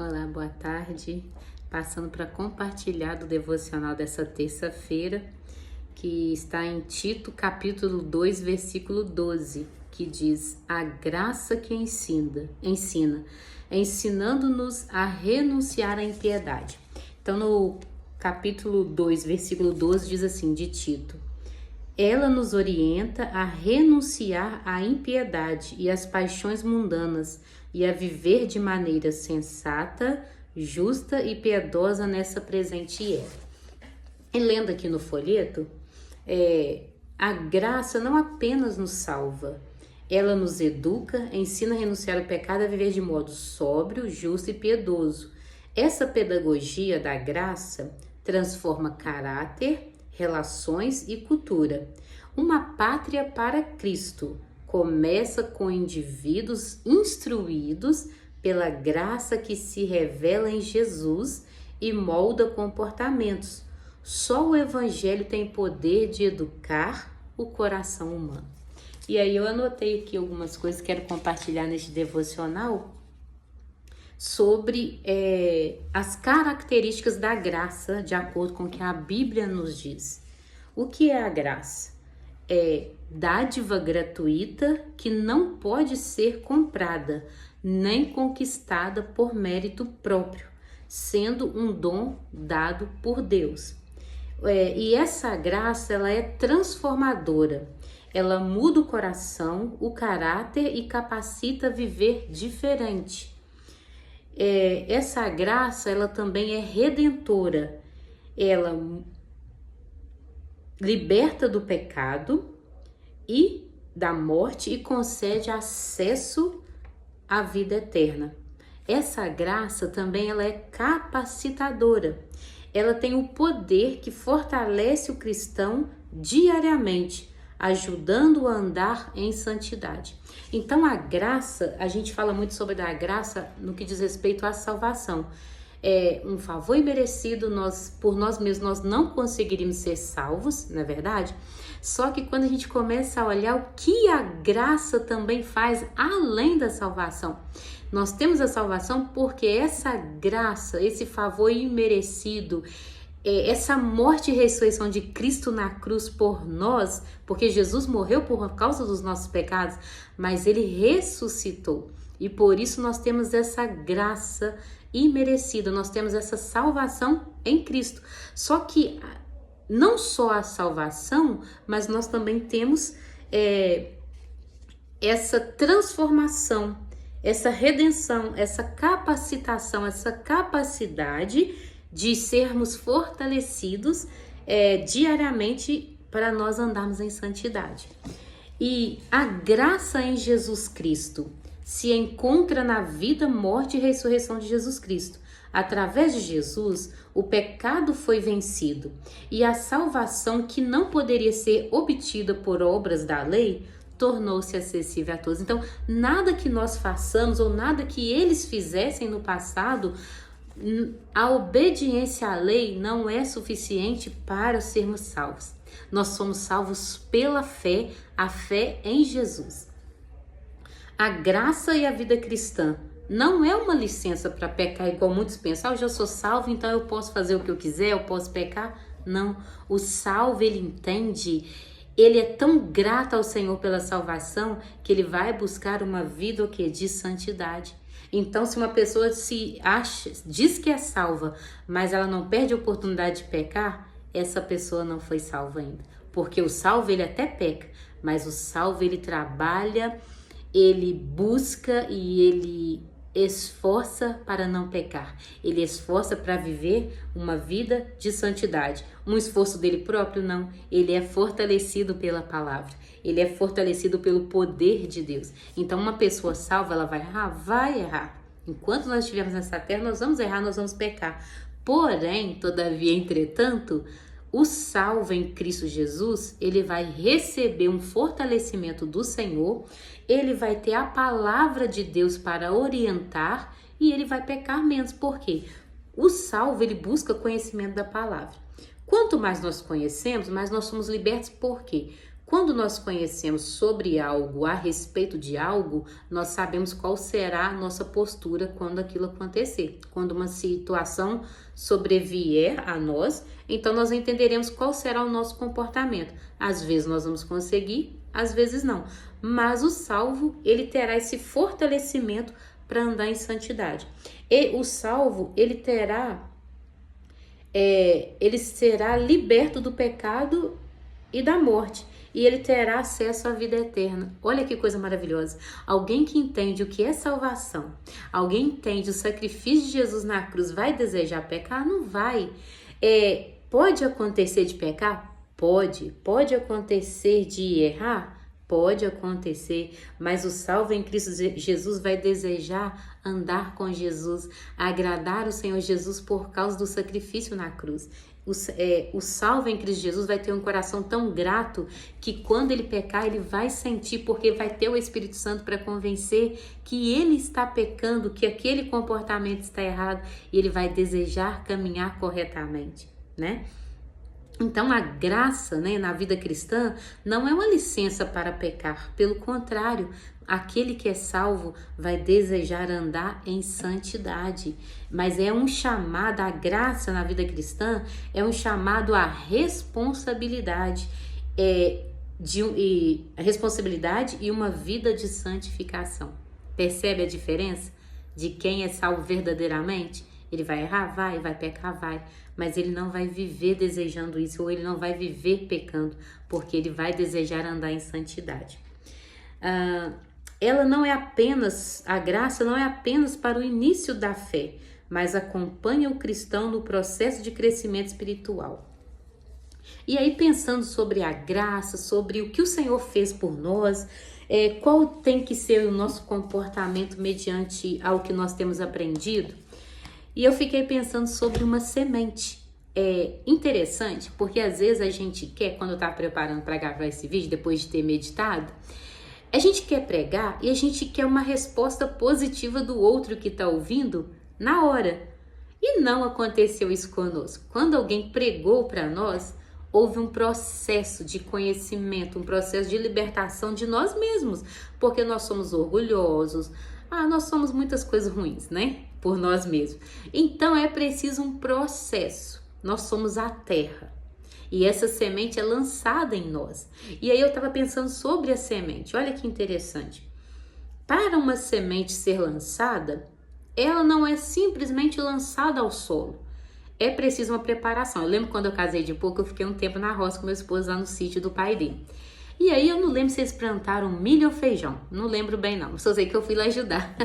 Olá, boa tarde. Passando para compartilhar do devocional dessa terça-feira, que está em Tito, capítulo 2, versículo 12, que diz: A graça que ensinando-nos a renunciar à impiedade. Então, no capítulo 2, versículo 12, diz assim, de Tito: Ela nos orienta a renunciar à impiedade e às paixões mundanas e a viver de maneira sensata, justa e piedosa nessa presente era. E lendo aqui no folheto, a graça não apenas nos salva, ela nos educa, ensina a renunciar ao pecado e a viver de modo sóbrio, justo e piedoso. Essa pedagogia da graça transforma caráter, relações e cultura. Uma pátria para Cristo começa com indivíduos instruídos pela graça que se revela em Jesus e molda comportamentos. Só o Evangelho tem poder de educar o coração humano. E aí eu anotei aqui algumas coisas que quero compartilhar neste devocional sobre as características da graça, de acordo com o que a Bíblia nos diz. O que é a graça? É dádiva gratuita que não pode ser comprada, nem conquistada por mérito próprio, sendo um dom dado por Deus. E essa graça, ela é transformadora. Ela muda o coração, o caráter e capacita a viver diferente. Essa graça, ela também é redentora. Ela liberta do pecado e da morte e concede acesso à vida eterna. Essa graça também ela é capacitadora. Ela tem o poder que fortalece o cristão diariamente, ajudando-o a andar em santidade. Então a graça, a gente fala muito sobre a graça no que diz respeito à salvação. É um favor imerecido, por nós mesmos nós não conseguiríamos ser salvos, não é verdade? Só que quando a gente começa a olhar o que a graça também faz além da salvação, nós temos a salvação porque essa graça, esse favor imerecido, essa morte e ressurreição de Cristo na cruz por nós, porque Jesus morreu por causa dos nossos pecados, mas ele ressuscitou. E por isso nós temos essa graça imerecida, nós temos essa salvação em Cristo. Só que não só a salvação, mas nós também temos essa transformação, essa redenção, essa capacitação, essa capacidade de sermos fortalecidos diariamente para nós andarmos em santidade. E a graça em Jesus Cristo se encontra na vida, morte e ressurreição de Jesus Cristo. Através de Jesus, o pecado foi vencido e a salvação que não poderia ser obtida por obras da lei tornou-se acessível a todos. Então, nada que nós façamos ou nada que eles fizessem no passado, a obediência à lei não é suficiente para sermos salvos. Nós somos salvos pela fé, a fé em Jesus. A graça e a vida cristã não é uma licença para pecar, igual muitos pensam. Eu já sou salvo, então eu posso fazer o que eu quiser, eu posso pecar. Não, o salvo, ele entende, ele é tão grato ao Senhor pela salvação que ele vai buscar uma vida de santidade. Então, se uma pessoa diz que é salva, mas ela não perde a oportunidade de pecar, essa pessoa não foi salva ainda. Porque o salvo, ele até peca, mas o salvo, ele trabalha, ele busca e ele esforça para não pecar. Ele esforça para viver uma vida de santidade. Um esforço dele próprio, não. Ele é fortalecido pela palavra. Ele é fortalecido pelo poder de Deus. Então, uma pessoa salva, ela vai errar? Vai errar. Enquanto nós estivermos nessa terra, nós vamos errar, nós vamos pecar. Porém, todavia, entretanto, o salvo em Cristo Jesus, ele vai receber um fortalecimento do Senhor, ele vai ter a palavra de Deus para orientar e ele vai pecar menos. Por quê? O salvo, ele busca conhecimento da palavra. Quanto mais nós conhecemos, mais nós somos libertos. Por quê? Quando nós conhecemos sobre algo, a respeito de algo, nós sabemos qual será a nossa postura quando aquilo acontecer. Quando uma situação sobrevier a nós, então nós entenderemos qual será o nosso comportamento. Às vezes nós vamos conseguir, às vezes não. Mas o salvo, ele terá esse fortalecimento para andar em santidade. E o salvo, ele será liberto do pecado e da morte. E ele terá acesso à vida eterna. Olha que coisa maravilhosa. Alguém que entende o que é salvação, alguém entende o sacrifício de Jesus na cruz, vai desejar pecar? Não vai. Pode acontecer de pecar? Pode. Pode acontecer de errar? Pode acontecer, mas o salvo em Cristo Jesus vai desejar andar com Jesus, agradar o Senhor Jesus por causa do sacrifício na cruz. O salvo em Cristo Jesus vai ter um coração tão grato que quando ele pecar, ele vai sentir, porque vai ter o Espírito Santo para convencer que ele está pecando, que aquele comportamento está errado, e ele vai desejar caminhar corretamente, né? Então, a graça, né, na vida cristã não é uma licença para pecar. Pelo contrário, aquele que é salvo vai desejar andar em santidade. Mas é um chamado, a graça na vida cristã é um chamado à responsabilidade, a responsabilidade e uma vida de santificação. Percebe a diferença de quem é salvo verdadeiramente? Ele vai errar? Vai pecar? Vai. Mas ele não vai viver desejando isso, ou ele não vai viver pecando, porque ele vai desejar andar em santidade. A graça não é apenas para o início da fé, mas acompanha o cristão no processo de crescimento espiritual. E aí, pensando sobre a graça, sobre o que o Senhor fez por nós, qual tem que ser o nosso comportamento mediante ao que nós temos aprendido? E eu fiquei pensando sobre uma semente. É interessante, porque às vezes a gente quer, quando eu estava preparando para gravar esse vídeo, depois de ter meditado, a gente quer pregar e a gente quer uma resposta positiva do outro que está ouvindo na hora. E não aconteceu isso conosco. Quando alguém pregou para nós, houve um processo de conhecimento, um processo de libertação de nós mesmos, porque nós somos orgulhosos, nós somos muitas coisas ruins, né? Por nós mesmos. Então é preciso um processo. Nós somos a terra e essa semente é lançada em nós. E aí eu estava pensando sobre a semente. Olha que interessante. Para uma semente ser lançada, ela não é simplesmente lançada ao solo. É preciso uma preparação. Eu lembro quando eu casei de pouco, eu fiquei um tempo na roça com meu esposo lá no sítio do pai dele. E aí eu não lembro se eles plantaram milho ou feijão. Não lembro bem não. Só sei que eu fui lá ajudar.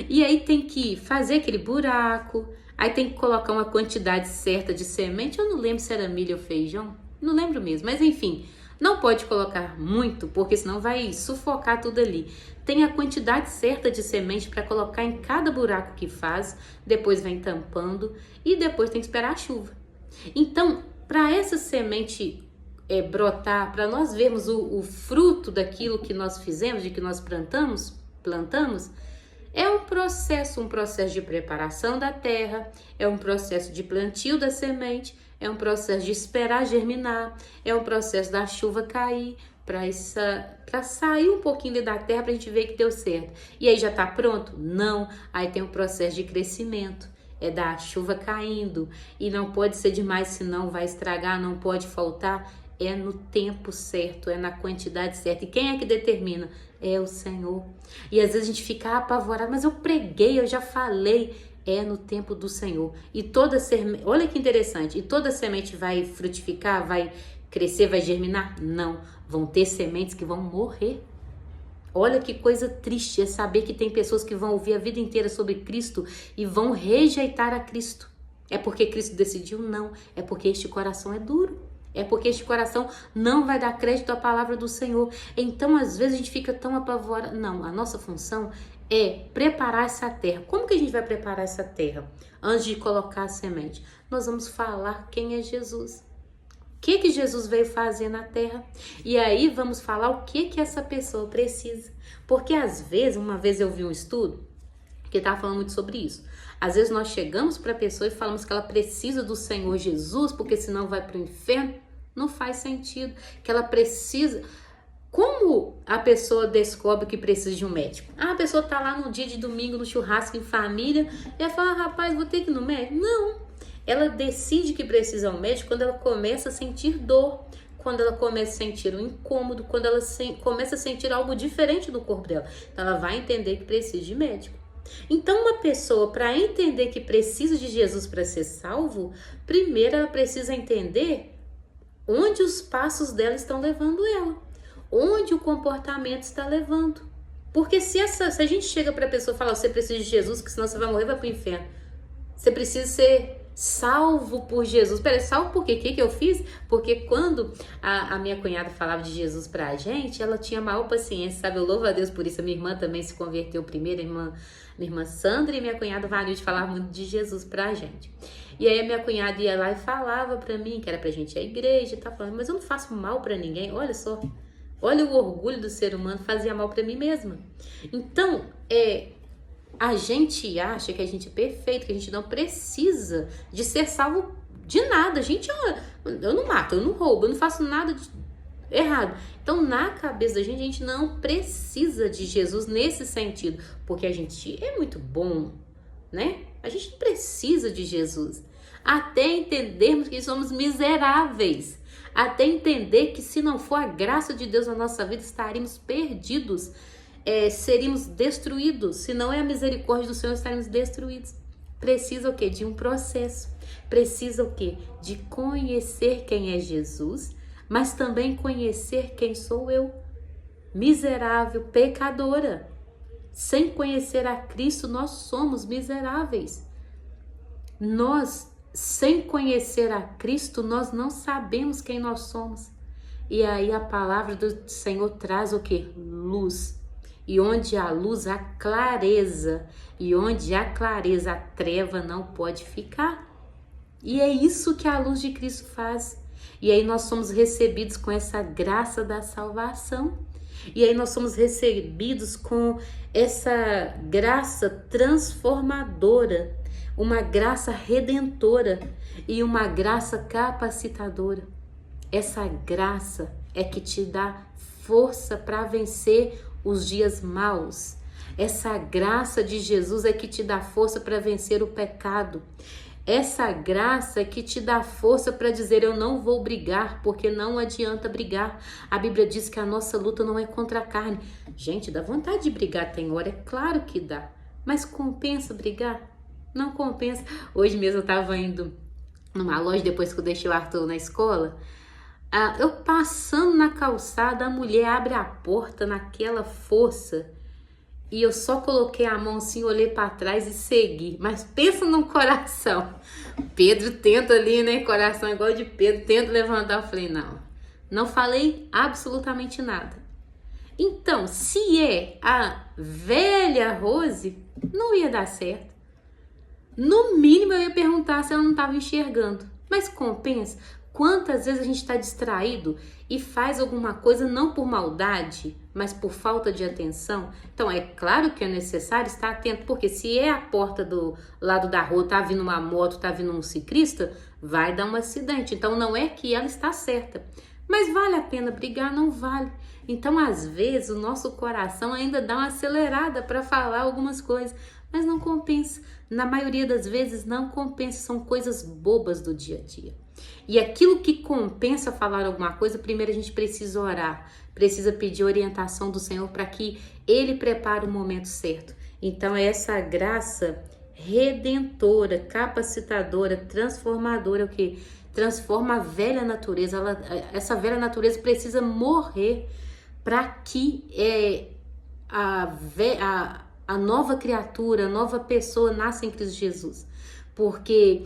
E aí tem que fazer aquele buraco, aí tem que colocar uma quantidade certa de semente. Eu não lembro se era milho ou feijão, não lembro mesmo, mas enfim, não pode colocar muito, porque senão vai sufocar tudo ali. Tem a quantidade certa de semente para colocar em cada buraco que faz, depois vem tampando e depois tem que esperar a chuva. Então, para essa semente brotar, para nós vermos o fruto daquilo que nós fizemos, de que nós plantamos, é um processo de preparação da terra, é um processo de plantio da semente, é um processo de esperar germinar, é um processo da chuva cair, para sair um pouquinho da terra para a gente ver que deu certo. E aí já está pronto? Não. Aí tem um processo de crescimento, é da chuva caindo, e não pode ser demais, senão vai estragar, não pode faltar. É no tempo certo, é na quantidade certa. E quem é que determina? É o Senhor. E às vezes a gente fica apavorado, mas eu preguei, eu já falei. É no tempo do Senhor. E toda semente, olha que interessante, e toda semente vai frutificar, vai crescer, vai germinar? Não. Vão ter sementes que vão morrer. Olha que coisa triste é saber que tem pessoas que vão ouvir a vida inteira sobre Cristo e vão rejeitar a Cristo. É porque Cristo decidiu? Não. É porque este coração é duro. É porque este coração não vai dar crédito à palavra do Senhor. Então, às vezes, a gente fica tão apavorado. Não, a nossa função é preparar essa terra. Como que a gente vai preparar essa terra? Antes de colocar a semente, nós vamos falar quem é Jesus. O que Jesus veio fazer na terra? E aí vamos falar o que essa pessoa precisa. Porque às vezes, uma vez eu vi um estudo que estava falando muito sobre isso. Às vezes nós chegamos para a pessoa e falamos que ela precisa do Senhor Jesus, porque senão vai para o inferno. Não faz sentido. Que ela precisa... Como a pessoa descobre que precisa de um médico? A pessoa tá lá no dia de domingo, no churrasco em família, e ela fala, rapaz, vou ter que ir no médico? Não. Ela decide que precisa de um médico quando ela começa a sentir dor, quando ela começa a sentir um incômodo, quando ela começa a sentir algo diferente do corpo dela. Então ela vai entender que precisa de médico. Então uma pessoa, para entender que precisa de Jesus para ser salvo, primeiro ela precisa entender onde os passos dela estão levando ela, onde o comportamento está levando. Porque se a gente chega para a pessoa e fala, você precisa de Jesus, que senão você vai morrer, vai para o inferno. Você precisa ser salvo por Jesus. Peraí, salvo por quê? O que eu fiz? Porque quando a minha cunhada falava de Jesus pra gente, ela tinha maior paciência, sabe? Eu louvo a Deus por isso. A minha irmã também se converteu primeiro, minha irmã Sandra e minha cunhada Vanilde falavam muito de Jesus pra gente. E aí a minha cunhada ia lá e falava pra mim, que era pra gente ir à igreja e tal, falando, mas eu não faço mal pra ninguém, olha só. Olha o orgulho do ser humano, fazia mal pra mim mesma. Então, a gente acha que a gente é perfeito, que a gente não precisa de ser salvo de nada. Eu não mato, eu não roubo, eu não faço nada de errado. Então, na cabeça da gente, a gente não precisa de Jesus nesse sentido, porque a gente é muito bom, né? A gente não precisa de Jesus. Até entendermos que somos miseráveis. Até entender que se não for a graça de Deus na nossa vida, estaríamos perdidos. Seríamos destruídos. Se não é a misericórdia do Senhor, estaremos destruídos. Precisa o quê? De um processo. Precisa o quê? De conhecer quem é Jesus, mas também conhecer quem sou eu. Miserável, pecadora. Sem conhecer a Cristo, nós somos miseráveis. Sem conhecer a Cristo, nós não sabemos quem nós somos. E aí a palavra do Senhor traz o quê? Luz. E onde há luz, há clareza. E onde há clareza, a treva não pode ficar. E é isso que a luz de Cristo faz. E aí nós somos recebidos com essa graça da salvação. E aí nós somos recebidos com essa graça transformadora. Uma graça redentora e uma graça capacitadora. Essa graça é que te dá força para vencer os dias maus. Essa graça de Jesus é que te dá força para vencer o pecado. Essa graça é que te dá força para dizer, eu não vou brigar, porque não adianta brigar. A Bíblia diz que a nossa luta não é contra a carne. Gente, dá vontade de brigar, tem hora, é claro que dá. Mas compensa brigar? Não compensa. Hoje mesmo eu estava indo numa loja, depois que eu deixei o Arthur na escola, eu passando na calçada, a mulher abre a porta naquela força e eu só coloquei a mão assim, olhei para trás e segui. Mas pensa no coração. Pedro tenta ali, né? Coração igual de Pedro, tenta levantar. Eu falei, não falei absolutamente nada. Então, se é a velha Rose, não ia dar certo. No mínimo eu ia perguntar se ela não estava enxergando. Mas compensa? Quantas vezes a gente está distraído e faz alguma coisa não por maldade, mas por falta de atenção? Então é claro que é necessário estar atento, porque se é a porta do lado da rua, tá vindo uma moto, tá vindo um ciclista, vai dar um acidente. Então não é que ela está certa. Mas vale a pena brigar? Não vale. Então às vezes o nosso coração ainda dá uma acelerada para falar algumas coisas, mas não compensa. Na maioria das vezes não compensa, são coisas bobas do dia a dia. E aquilo que compensa falar alguma coisa, primeiro a gente precisa orar, precisa pedir orientação do Senhor para que Ele prepare o momento certo. Então é essa graça redentora, capacitadora, transformadora, o que transforma a velha natureza. Essa velha natureza precisa morrer para que a nova criatura, a nova pessoa nasça em Cristo Jesus. Porque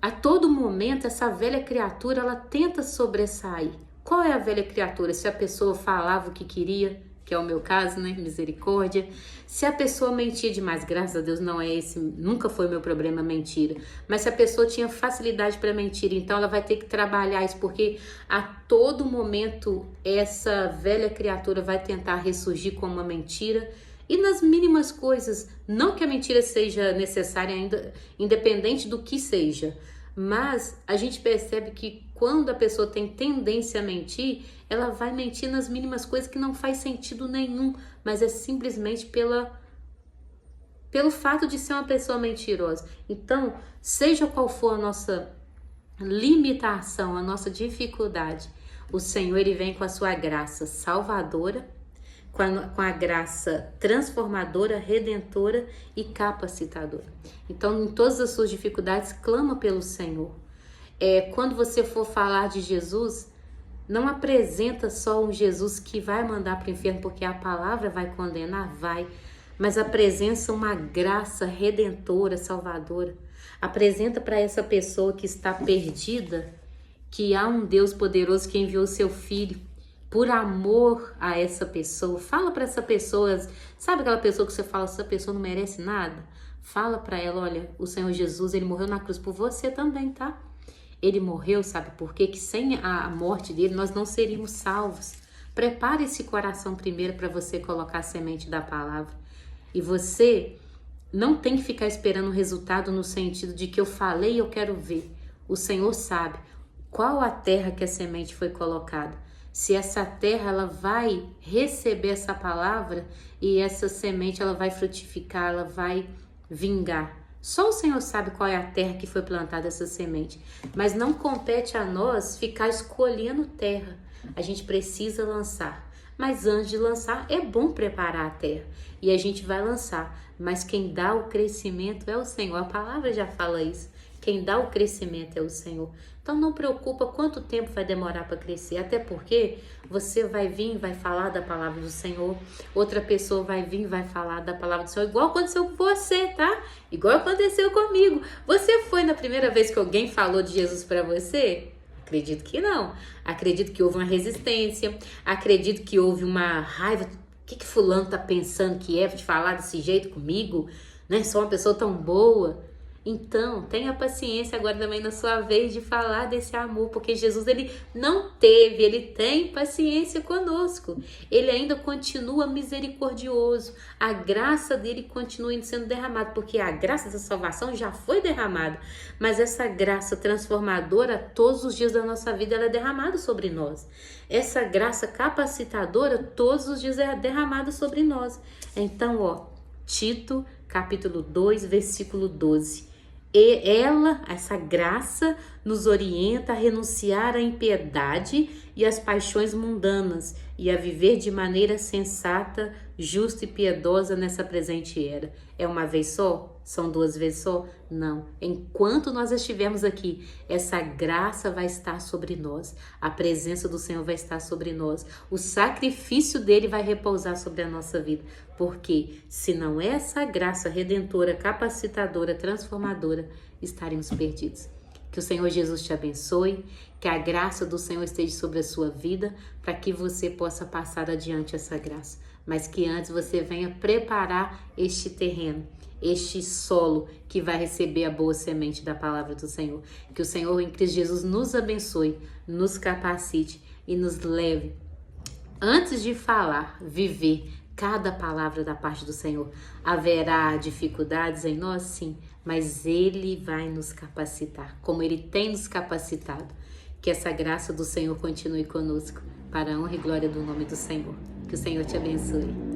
a todo momento essa velha criatura ela tenta sobressair. Qual é a velha criatura? Se a pessoa falava o que queria, que é o meu caso, né? Misericórdia. Se a pessoa mentia demais, graças a Deus não é esse, nunca foi meu problema mentira. Mas se a pessoa tinha facilidade para mentir, então ela vai ter que trabalhar isso, porque a todo momento essa velha criatura vai tentar ressurgir com uma mentira. E nas mínimas coisas, não que a mentira seja necessária ainda, independente do que seja, Mas a gente percebe que quando a pessoa tem tendência a mentir, ela vai mentir nas mínimas coisas que não faz sentido nenhum, mas é simplesmente pelo fato de ser uma pessoa mentirosa. Então, seja qual for a nossa limitação, a nossa dificuldade, o Senhor, ele vem com a sua graça salvadora, com a graça transformadora, redentora e capacitadora. Então, em todas as suas dificuldades, clama pelo Senhor. Quando você for falar de Jesus, não apresenta só um Jesus que vai mandar para o inferno, porque a palavra vai condenar, vai, mas apresenta uma graça redentora, salvadora. Apresenta para essa pessoa que está perdida que há um Deus poderoso que enviou seu Filho por amor a essa pessoa. Fala para essa pessoa, sabe aquela pessoa que você fala, essa pessoa não merece nada? Fala para ela, olha, o Senhor Jesus, ele morreu na cruz por você também, tá? Ele morreu, sabe por quê? Que sem a morte dele nós não seríamos salvos. Prepare esse coração primeiro para você colocar a semente da palavra. E você não tem que ficar esperando o resultado no sentido de que eu falei e eu quero ver. O Senhor sabe qual a terra que a semente foi colocada. Se essa terra ela vai receber essa palavra e essa semente ela vai frutificar, ela vai vingar. Só o Senhor sabe qual é a terra que foi plantada essa semente. Mas não compete a nós ficar escolhendo terra. A gente precisa lançar. Mas antes de lançar, é bom preparar a terra. E a gente vai lançar. Mas quem dá o crescimento é o Senhor. A palavra já fala isso. Quem dá o crescimento é o Senhor. Então não preocupa quanto tempo vai demorar para crescer. Até porque você vai vir e vai falar da palavra do Senhor. Outra pessoa vai vir e vai falar da palavra do Senhor. Igual aconteceu com você, tá? Igual aconteceu comigo. Você foi na primeira vez que alguém falou de Jesus para você? Acredito que não. Acredito que houve uma resistência. Acredito que houve uma raiva. O que fulano tá pensando que é de falar desse jeito comigo? Né? Sou uma pessoa tão boa. Então, tenha paciência agora também na sua vez de falar desse amor, porque Jesus, ele não teve, ele tem paciência conosco. Ele ainda continua misericordioso. A graça dele continua sendo derramada, porque a graça da salvação já foi derramada. Mas essa graça transformadora, todos os dias da nossa vida, ela é derramada sobre nós. Essa graça capacitadora, todos os dias é derramada sobre nós. Então, Tito, capítulo 2, versículo 12. E ela, essa graça, nos orienta a renunciar à impiedade e às paixões mundanas e a viver de maneira sensata, justa e piedosa nessa presente era. É uma vez só? São duas vezes só? Não. Enquanto nós estivermos aqui, essa graça vai estar sobre nós. A presença do Senhor vai estar sobre nós. O sacrifício dele vai repousar sobre a nossa vida. Porque se não é essa graça redentora, capacitadora, transformadora, estaremos perdidos. Que o Senhor Jesus te abençoe, que a graça do Senhor esteja sobre a sua vida, para que você possa passar adiante essa graça. Mas que antes você venha preparar este terreno, este solo que vai receber a boa semente da palavra do Senhor. Que o Senhor em Cristo Jesus nos abençoe, nos capacite e nos leve, antes de falar, viver cada palavra da parte do Senhor. Haverá dificuldades em nós? Sim, mas Ele vai nos capacitar, como Ele tem nos capacitado. Que essa graça do Senhor continue conosco, para a honra e glória do nome do Senhor. Que o Senhor te abençoe.